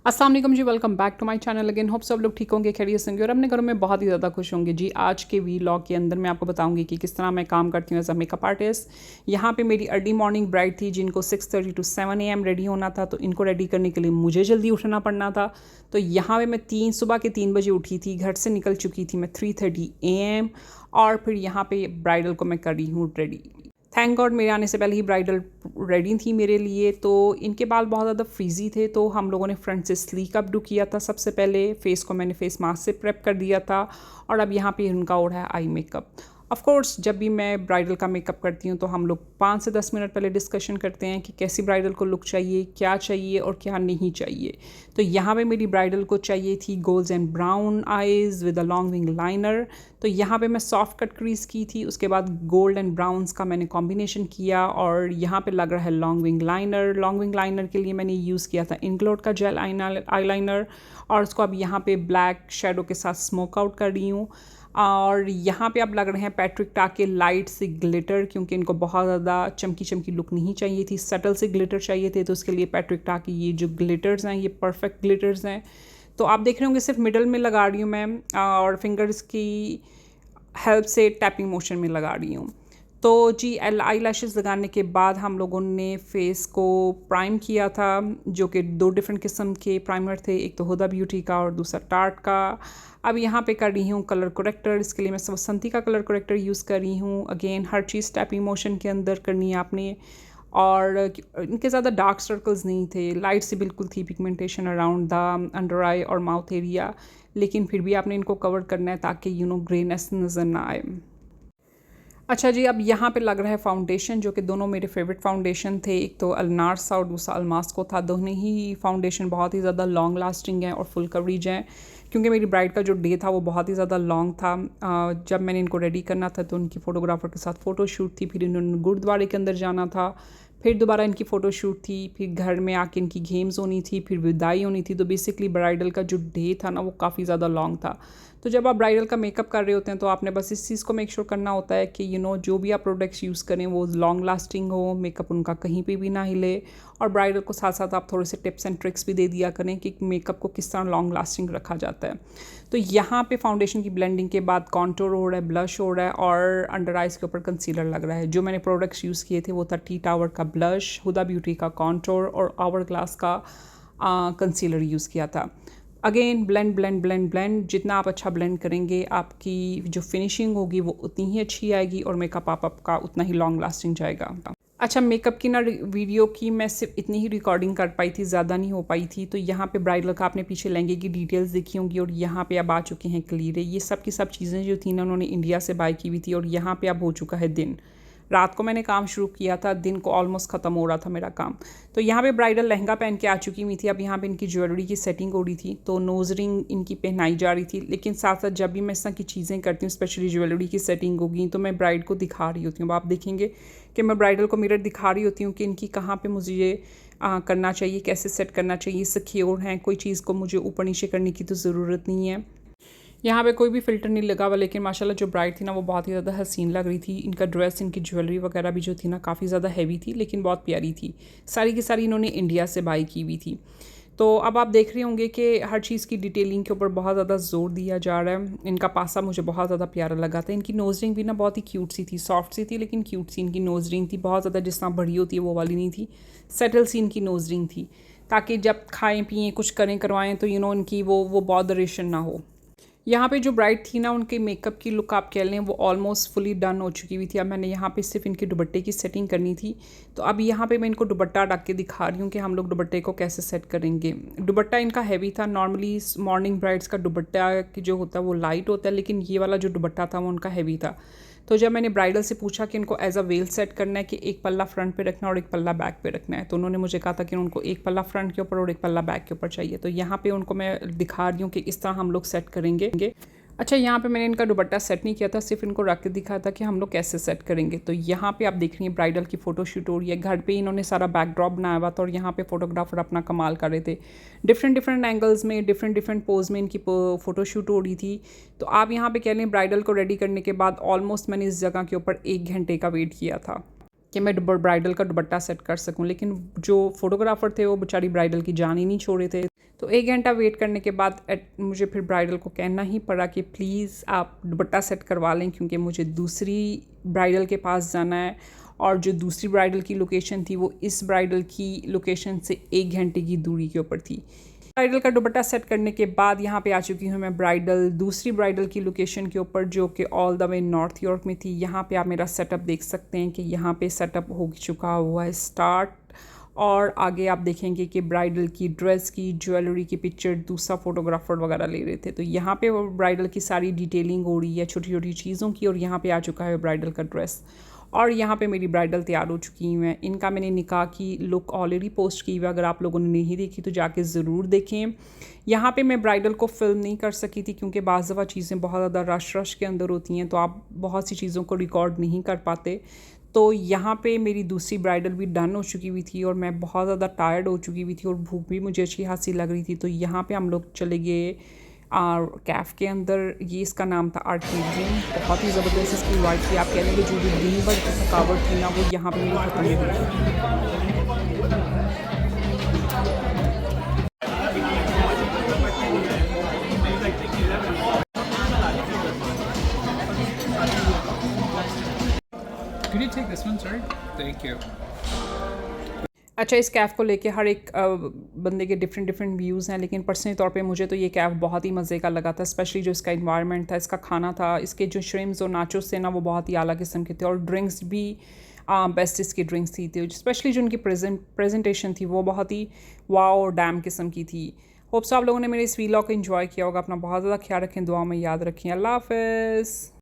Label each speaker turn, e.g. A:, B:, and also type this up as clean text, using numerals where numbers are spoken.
A: अस्सलाम वालेकुम जी, welcome back to my channel again. Hope सब लोग ठीक होंगे, खैरियत से होंगे और अपने घरों में बहुत ही ज़्यादा खुश होंगे जी। आज के वीलॉग के अंदर मैं आपको बताऊंगी कि किस तरह मैं काम करती हूँ एज अ मेकअप आर्टिस्ट। यहाँ पे मेरी अर्ली मॉर्निंग ब्राइड थी जिनको 6:30 टू 7 AM रेडी होना था, तो इनको रेडी करने के लिए मुझे जल्दी उठना पड़ना था। तो यहाँ पे मैं सुबह के 3 बजे उठी थी, घर से निकल चुकी थी मैं 3:30 AM और फिर यहाँ पे ब्राइडल को मैं कर रही हूँ रेडी। थैंक गॉड मेरे आने से पहले ही ब्राइडल रेडी थी मेरे लिए। तो इनके बाल बहुत ज़्यादा फ्रीजी थे, तो हम लोगों ने फ्रंट से स्लीक अप डू किया था। सबसे पहले फेस को मैंने फेस मास्क से प्रेप कर दिया था और अब यहाँ पे उनका हो रहा है आई मेकअप। ऑफ कोर्स जब भी मैं ब्राइडल का मेकअप करती हूँ तो हम लोग 5 से 10 मिनट पहले डिस्कशन करते हैं कि कैसी ब्राइडल को लुक चाहिए और क्या नहीं चाहिए। तो यहाँ पे मेरी ब्राइडल को चाहिए थी gold and brown eyes with a long wing liner. तो यहाँ पे मैं सॉफ्ट कट क्रीज की थी, उसके बाद गोल्ड एंड ब्राउन्स का मैंने कॉम्बिनेशन किया और यहाँ पे लग रहा है long wing liner. Long wing liner के लिए मैंने यूज़ किया था इंग्लोड का जेल आई लाइनर और उसको अब यहाँ पे ब्लैक शेडो के साथ स्मोक आउट कर रही हूँ। और यहाँ पे अब लग रहे हैं पैट्रिक टा के लाइट से ग्लिटर, क्योंकि इनको बहुत ज़्यादा चमकी चमकी लुक नहीं चाहिए थी, सटल से ग्लिटर चाहिए थे। तो उसके लिए पैट्रिक टा की ये जो ग्लिटर्स हैं ये परफेक्ट ग्लिटर्स हैं। तो आप देख रहे होंगे सिर्फ मिडल में लगा रही हूँ मैं और फिंगर्स की हेल्प से टैपिंग मोशन में लगा रही हूँ। तो जी आई लैशेज़ लगाने के बाद हम लोगों ने फेस को प्राइम किया था, जो कि 2 डिफरेंट किस्म के प्राइमर थे, एक तो हुदा ब्यूटी का और दूसरा टार्ट का। अब यहाँ पे कर रही हूँ कलर करेक्टर। इसके लिए मैं वसंती का कलर करेक्टर यूज़ कर रही हूँ। अगेन हर चीज़ टैपिंग मोशन के अंदर करनी है आपने। और इनके ज़्यादा डार्क सर्कल्स नहीं थे, लाइट सी बिल्कुल थी पिगमेंटेशन अराउंड द अंडर आई और माउथ एरिया, लेकिन फिर भी आपने इनको कवर करना है ताकि ग्रेनेस नज़र ना आए। अच्छा जी, अब यहाँ पे लग रहा है फाउंडेशन, जो कि दोनों मेरे फेवरेट फाउंडेशन थे, एक तो अल्नार्स और दूसरा अल्मास्को था। दोनों ही फाउंडेशन बहुत ही ज़्यादा लॉन्ग लास्टिंग है और फुल कवरेज है, क्योंकि मेरी ब्राइड का जो डे था वो बहुत ही ज़्यादा लॉन्ग था। जब मैंने इनको रेडी करना था तो उनकी फ़ोटोग्राफ़र के साथ फ़ोटो शूट थी, फिर इन्होंने गुरुद्वारे के अंदर जाना था, फिर दोबारा इनकी फ़ोटो शूट थी, फिर घर में आके इनकी गेम्स होनी थी, फिर विदाई होनी थी। तो बेसिकली ब्राइडल का जो डे था ना वो काफ़ी ज़्यादा लॉन्ग था। तो जब आप ब्राइडल का मेकअप कर रहे होते हैं तो आपने बस इस चीज़ को मेक श्योर करना होता है कि जो भी आप प्रोडक्ट्स यूज़ करें वो लॉन्ग लास्टिंग हो, मेकअप उनका कहीं पे भी ना हिले। और ब्राइडल को साथ साथ आप थोड़े से टिप्स एंड ट्रिक्स भी दे दिया करें कि मेकअप को किस तरह लॉन्ग लास्टिंग रखा जाता है। तो यहाँ पे फाउंडेशन की ब्लेंडिंग के बाद कॉन्टोर हो रहा है, ब्लश हो रहा है और अंडर आइज़ के ऊपर कंसीलर लग रहा है। जो मैंने प्रोडक्ट्स यूज़ किए थे वो था टी टावर का ब्लश, हुदा ब्यूटी का कॉन्टोर और आवर ग्लास का कंसीलर यूज़ किया था। Again blend blend blend blend, जितना आप अच्छा ब्लेंड करेंगे आपकी जो फिनिशिंग होगी वो उतनी ही अच्छी आएगी और मेकअप आपका उतना ही लॉन्ग लास्टिंग जाएगा। अच्छा, मेकअप की वीडियो की मैं सिर्फ इतनी ही रिकॉर्डिंग कर पाई थी, ज़्यादा नहीं हो पाई थी। तो यहाँ पे ब्राइडल का आपने पीछे लहंगे की डिटेल्स देखी होंगी और यहाँ पे अब आ चुके हैं कलीरे। ये सब की सब चीज़ें जो थी ना उन्होंने इंडिया से बाय की हुई थी और यहाँ पे अब हो चुका है दिन। रात को मैंने काम शुरू किया था, दिन को ऑलमोस्ट ख़त्म हो रहा था मेरा काम। तो यहाँ पे ब्राइडल लहंगा पहन के आ चुकी हुई थी। अब यहाँ पे इनकी ज्वेलरी की सेटिंग हो रही थी, तो नोज़ रिंग इनकी पहनाई जा रही थी। लेकिन साथ साथ जब भी मैं इस तरह की चीज़ें करती हूँ, स्पेशली ज्वेलरी की सेटिंग होगी, तो मैं ब्राइड को दिखा रही होती हूँ। अब आप देखेंगे कि मैं ब्राइडल को मिरर दिखा रही होती हूँ कि इनकी कहाँ पे मुझे ये करना चाहिए, कैसे सेट करना चाहिए, सिक्योर हैं, कोई चीज़ को मुझे ऊपर नीचे करने की तो ज़रूरत नहीं है। यहाँ पे कोई भी फ़िल्टर नहीं लगा हुआ, लेकिन माशाल्लाह जो ब्राइड थी ना वो बहुत ही ज़्यादा हसीन लग रही थी। इनका ड्रेस, इनकी ज्वेलरी वगैरह भी जो थी ना काफ़ी ज़्यादा हैवी थी, लेकिन बहुत प्यारी थी। सारी की सारी इन्होंने इंडिया से बाई की हुई थी। तो अब आप देख रहे होंगे कि हर चीज़ की डिटेलिंग के ऊपर बहुत ज़्यादा जोर दिया जा रहा है। इनका पासा मुझे बहुत ज़्यादा प्यारा लगा था। इनकी नोज़ रिंग भी ना बहुत ही क्यूट सी थी, सॉफ्ट सी थी लेकिन क्यूट सी इनकी नोज़ रिंग थी। बहुत ज़्यादा जिस तरह बड़ी होती है वो वाली नहीं थी, सेटल सी इनकी नोज़ रिंग थी, ताकि जब खाएँ पिएँ कुछ करें करवाएँ तो इनकी वो बॉदरेशन ना हो। यहाँ पे जो ब्राइड थी ना उनके मेकअप की लुक आप कह लें वो ऑलमोस्ट फुली डन हो चुकी हुई थी। अब मैंने यहाँ पे सिर्फ इनके दुपट्टे की सेटिंग करनी थी। तो अब यहाँ पे मैं इनको दुपट्टा ढक के दिखा रही हूँ कि हम लोग दुपट्टे को कैसे सेट करेंगे। दुपट्टा इनका हैवी था। नॉर्मली मॉर्निंग ब्राइड्स का दुपट्टा जो होता है वो लाइट होता है, लेकिन ये वाला जो दुपट्टा था वो उनका हैवी था। तो जब मैंने ब्राइडल से पूछा कि इनको एज अ वेल सेट करना है कि एक पल्ला फ्रंट पे रखना है और एक पल्ला बैक पे रखना है, तो उन्होंने मुझे कहा था कि उनको एक पल्ला फ्रंट के ऊपर और एक पल्ला बैक के ऊपर चाहिए। तो यहाँ पे उनको मैं दिखा रही हूँ कि इस तरह हम लोग सेट करेंगे। अच्छा, यहाँ पे मैंने इनका दुपट्टा सेट नहीं किया था, सिर्फ इनको रख के दिखाया था कि हम लोग कैसे सेट करेंगे। तो यहाँ पे आप देख रही हैं ब्राइडल की फ़ोटो शूट हो रही है। घर पे इन्होंने सारा बैकड्रॉप बनाया हुआ था और यहाँ पे फोटोग्राफर अपना कमाल कर रहे थे। डिफरेंट एंगल्स में, डिफरेंट पोज में इनकी फ़ोटो शूट हो रही थी। तो आप यहाँ पे कह लें ब्राइडल को रेडी करने के बाद ऑलमोस्ट मैंने इस जगह के ऊपर 1 घंटे का वेट किया था कि मैं ब्राइडल का दुपट्टा सेट कर सकूं। लेकिन जो फोटोग्राफर थे वो बेचारी ब्राइडल की जान ही नहीं छोड़ रहे थे। तो 1 घंटा वेट करने के बाद मुझे फिर ब्राइडल को कहना ही पड़ा कि प्लीज़ आप दुपट्टा सेट करवा लें, क्योंकि मुझे दूसरी ब्राइडल के पास जाना है और जो दूसरी ब्राइडल की लोकेशन थी वो इस ब्राइडल की लोकेशन से 1 घंटे की दूरी के ऊपर थी। ब्राइडल का दुपट्टा सेट करने के बाद यहाँ पे आ चुकी हूँ मैं दूसरी ब्राइडल की लोकेशन के ऊपर, जो कि all the way north York में थी। यहाँ पे आप मेरा सेटअप देख सकते हैं कि यहाँ पे सेटअप हो चुका हुआ है स्टार्ट, और आगे आप देखेंगे कि ब्राइडल की ड्रेस की, ज्वेलरी की पिक्चर दूसरा फोटोग्राफर वगैरह ले रहे थे। तो यहाँ पे वो ब्राइडल की सारी डिटेलिंग हो रही है छोटी छोटी चीज़ों की, और यहाँ पे आ चुका है ब्राइडल का ड्रेस, और यहाँ पे मेरी ब्राइडल तैयार हो चुकी हैं। इनका मैंने निकाह की लुक ऑलरेडी पोस्ट की हुई है, अगर आप लोगों ने नहीं देखी तो जाके ज़रूर देखें। यहाँ पे मैं ब्राइडल को फिल्म नहीं कर सकी थी क्योंकि बाज़ दफ़ा चीज़ें बहुत ज़्यादा रश के अंदर होती हैं, तो आप बहुत सी चीज़ों को रिकॉर्ड नहीं कर पाते। तो यहाँ पे मेरी दूसरी ब्राइडल भी डन हो चुकी हुई थी और मैं बहुत ज़्यादा टायर्ड हो चुकी हुई थी और भूख भी मुझे अच्छी खासी लग रही थी। तो यहाँ पे हम लोग चले गए कैफ़ के अंदर। ये इसका नाम था आर्टेरियम। बहुत ही ज़बरदस्त इसकी वाइट थी। आप कह लेंगे जो भी दिन भर की थकावट थी ना, वो यहाँ पे मेरी खत्म हो गई।
B: Could you take this one, sir? Thank you.
A: अच्छा, इस कैफ़ को लेके हर एक बंदे के डिफरेंट व्यूज़ हैं, लेकिन पर्सनली तौर पे मुझे तो ये कैफ़ बहुत ही मज़े का लगा था, स्पेशली जो इसका इन्वायरमेंट था, इसका खाना था, इसके जो श्रिम्स और नाचोस थे ना, वो बहुत ही आला किस्म के थे, और ड्रिंक्स भी बेस्ट इसकी ड्रिंक्स थी। तो स्पेशली जो उनकी प्रेजेंटेशन थी वो बहुत ही वाओ और डैम किस्म की थी। होप्स आप लोगों ने मेरे इस वीलॉग को एंजॉय किया होगा। अपना बहुत ज़्यादा ख्याल रखें, दुआ में याद रखें। अल्लाह हाफ़िज़।